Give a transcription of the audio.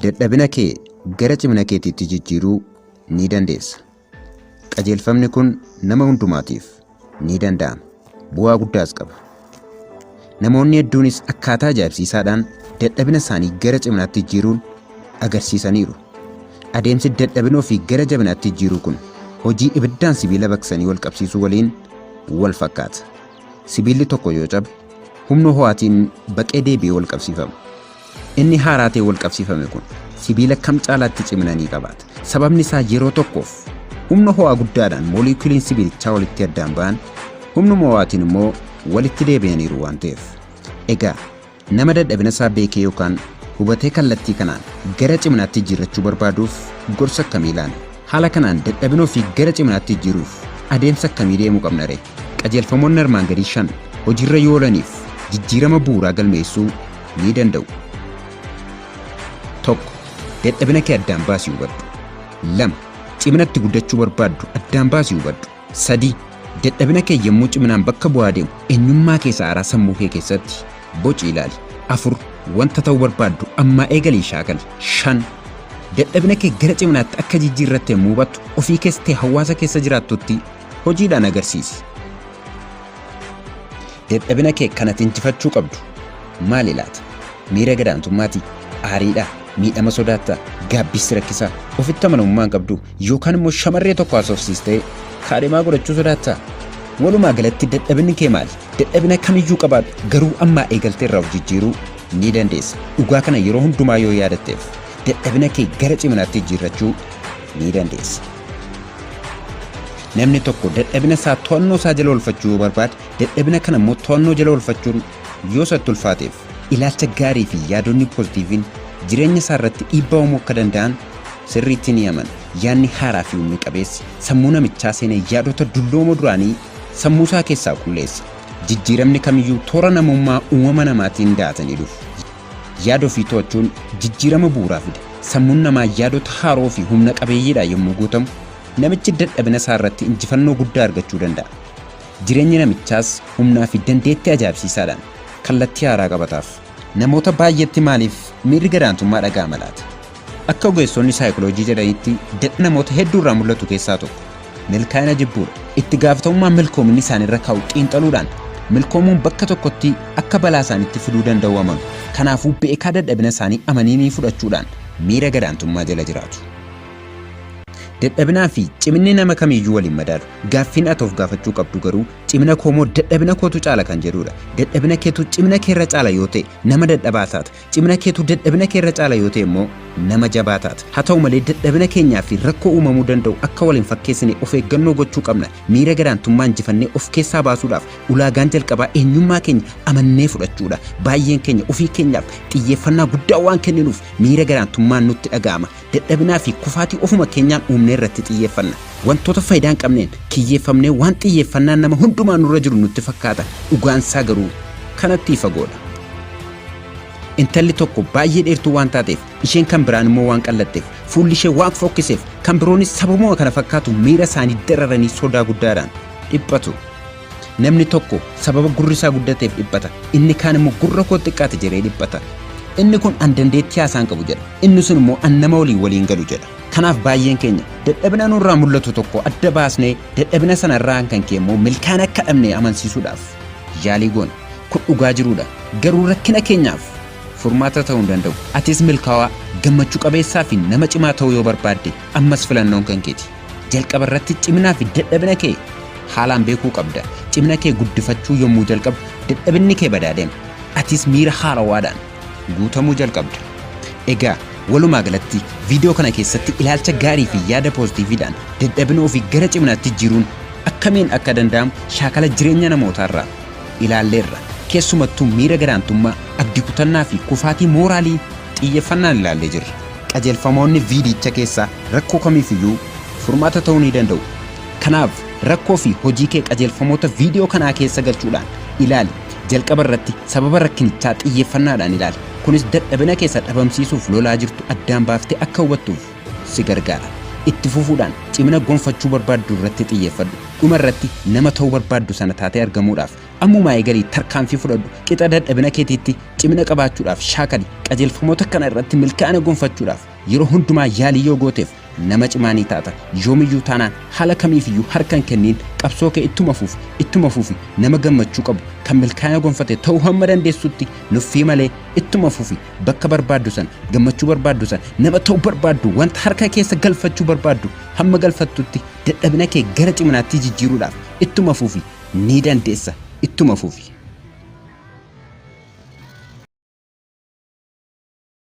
Dadhabina kee gara cimina keetiitti jijjiiruu ni dandeessa. Qajeelfamni kun nama hundumaatiif ni danda'ama. Bu'aa guddaas qaba. Namoonni hedduunis akkaataa ajaa'ibsiisaadhaan dadhabina isaanii gara ciminaatti jijjiiruun agarsiisaniiru. Adeemsi dadhabinoo fi gara jabinaatti jijjiiruu kun hojii ibiddaan sibiila baqsanii wal qabsiisuu waliin wal fakkaata. Sibiilli tokko yoo cabe humna ho'aatiin baqee deebi'ee wal qabsiifama. Inni haaraa ta'ee wal qabsiifame kun sibiila kam caalaatti cimina ni qabaata. Sababni isaa yeroo tokkoof humna ho'aa guddaadhaan moolekuuliin sibiilichaa walitti addaan ba'an humnuma ho'aatiin immoo walitti deebi'aniiru waan ta'eef. Egaa nama dadhabina isaa beekee yookaan hubatee kallattii kanaan gara ciminaatti jijjiirrachuu barbaaduuf gorsa akkamii laanna? Haala kanaan dadhabinoo fi gara ciminaatti jijjiiruuf adeemsa akkamii deemuu qabna ree? Qajeelfamoonni armaan gadii 5 hojiirra yoo oolaniif jijjiirama bu'uuraa galmeessuu ni danda'u. 1. Dadhabina kee addaan baasii hubadhu. 2. Ciminatti guddachuu barbaaddu addaan baasii hubadhu. 3. Dadhabina kee yommuu ciminaan bakka bu'aa deemu eenyummaa keessa haaraa sammuu kee keessatti boci ilaali. 4. Wanta ta'uu barbaaddu ammaa eegalii shaakali. 5. Dadhabina kee gara ciminaatti akka jijjiirratte yommuu hubattu ofii keessatti hawaasa keessa jiraattutti hojiidhaan agarsiisi. Dadhabina kee kanatti injifachuu qabdu maali laata? Miira gadaantummaatii, aariidhaa, miidhama sodaattaa, gaabbisi rakkisaa, ofitti amanamummaa qabdu yookaan immoo shamarree tokko haasofsiistee kaadhimaa godhachuu sodaattaa? Walumaa galatti dadhabinni kee maali? Dadhabina kamiyyuu qabaadhu garuu ammaa eegaltee irraa of jijjiiruu ni dandeessa. Dhugaa kana yeroo hundumaa yoo yaadatteef dadhabina kee gara ciminaatti jijjiirrachuu ni dandeessa. Namni tokko dadhabina isaa to'annoo isaa jala oolfachuu yoo barbaade dadhabina kana immoo to'annoo jala oolfachuun yoo isatti ulfaateef ilaalcha gaarii fi yaadonni poozitiiviin jireenya isaa irratti dhiibbaa uumuu akka danda'an sirriitti ni amana. Yaadni haaraa fi humni qabeessi sammuu namichaa seenee yaadota dulloomoo duraanii sammuu isaa keessaa qulleessa. Jijjiiramni kamiyyuu toora namummaa uumama namaatiin da'atanii dhufu. Yaada ofii to'achuun jijjiirama bu'uuraa fida. Sammuun namaa yaadota haaroo fi humna qabeeyyiidhaan yommuu guutamu namichi dadhabina isaa irratti injifannoo guddaa argachuu danda'a. Jireenyi namichaas humnaa fi dandeettii ajaa'ibsiisaadhaan kallattii haaraa qabataaf. Namoota baay'eetti maaliif miirri gadaantummaa dhaga'ama laata? Akka ogeessonni saayikooloojii jedhanitti dadhabina namoota hedduurraa mul'atu keessaa tokko milkaa'ina jibbuudha. Itti gaafatamummaan milkoominni isaanirra kaa'u xiinxaluudhaan milkoomuun bakka tokkotti akka balaa isaanitti fiduu danda'u amanu. Kanaafuu beekaa dadhabina isaanii amananii fudhachuudhaan miira gadaantummaa jala jiraatu. Dadhabinaa fi ciminni nama kamiyyuu waliin madaalu. Gaaffiin ati of gaafachuu qabdu garuu cimina koo moo dadhabina kootu caala kan jedhudha. Dadhabina keetu cimina keerra caala yoo ta'e nama dadhabaa taata. Cimina keetu dadhabina keerra caala yoo ta'e immoo nama jabaa taata. Haa ta'u malee dadhabina keenyaa fi rakkoo uumamuu danda'u akka waliin fakkeessine of eeggannoo gochuu qabna. Miira gadaantummaa injifannee of keessaa baasuudhaaf ulaagaan jalqabaa eenyummaa keenya amannee fudhachuudha. Baay'een keenya ofii keenyaaf xiyyeeffannaa guddaa waan kenninuuf miira gadaantummaan nutti dhaga'ama. Dadhabinaa fi kufaatii ofuma keenyaan uumnee irratti xiyyeeffanna. Wantoota faayidaa hin qabneen kiyyeeffamnee waan xiyyeeffannaan nama hundumaa nurra jiru nutti fakkaata. Dhugaansaa garuu kanatti fagoodha. Intalli tokko baay'ee dheertuu waan taateef isheen kan biraan immoo waan qallatteef fuulli ishee waan fokkiseef kan biroonis sababuma kana fakkaatu miira isaanii dararanii sodaa guddaadhaan dhiphatu. Namni tokko sababa gurri isaa guddateef dhiphata. Inni kaan immoo gurra koo xiqqaate jedhee dhiphata. Inni kun an dandeettii haasaan qabu jedha. Inni sun immoo an nama waliin galu jedha. Kanaaf baay'een keenya dadhabina nurraa mul'atu tokko adda baasnee dadhabina sanarraa kan kee immoo milkaa'ina akka dhabne amansiisuudhaaf yaalii goona. Kun dhugaa jiruudha. Garuu rakkina keenyaaf furmaata ta'uu hin danda'u. Atis milkaa'aa gammachuu qabeessaa fi nama cimaa ta'uu yoo barbaadde ammas filannoon kan keeti. Jalqaba irratti ciminaa fi dadhabina kee haalaan beekuu qabda. Cimina kee guddifachuu yommuu jalqabdu dadhabinni kee badaa deema. Atis miira haarawaadhaan guutamuu jalqabda. Egaa walumaa galatti viidiyoo kana keessatti ilaalcha gaarii fi yaada poozitiiviidhaan dadhabina ofii gara ciminaatti jijjiiruun akkamiin akka danda'amu shaakala jireenya namootaarraa ilaalleerra. Keessumattuu miira gadaantummaa, abdii kutannaa fi kufaatii mooraalii xiyyeeffannaan ilaallee jirra. Qajeelfamoonni viidiyicha keessaa rakkoo kamiifiyyuu furmaata ta'uu ni danda'u. Kanaaf rakkoo fi hojii kee qajeelfamoota viidiyoo kanaa keessa galchuudhaan ilaali. Jalqaba irratti sababa rakkinichaa xiyyeeffannaadhaan ilaali. Kunis dadhabina keessa dhabamsiisuuf lolaa jirtu addaan baaftee akka hubattuuf si gargaara. Itti fufuudhaan cimina gonfachuu barbaaddu irratti xiyyeeffadhu. Dhuma irratti nama ta'uu barbaaddu sana taatee argamuudhaaf ammumaa eegalii tarkaanfii fudhadhu qixa dadhabina keetiitti cimina qabaachuudhaaf shaakali qajeelfamoota kana irratti milkaa'ina gonfachuudhaaf yeroo hundumaa yaalii yoo gooteef nama cimaa ni taata yoomiyyuu taanaan haala kamiifiyyuu harkan kenniin qabsoo kee ittuma fufi nama gammachuu qabu kan milkaa'ina gonfate ta'uu hamma dandeessutti nuffii malee ittuma fufi bakka barbaaddu san gammachuu barbaaddu san nama ta'uu barbaaddu wanta harka keessa galfachuu barbaaddu hamma galfattutti dadhabina kee gara ciminaatti jijjiiruudhaaf ittuma fufi ni dandeessa ittuma fufi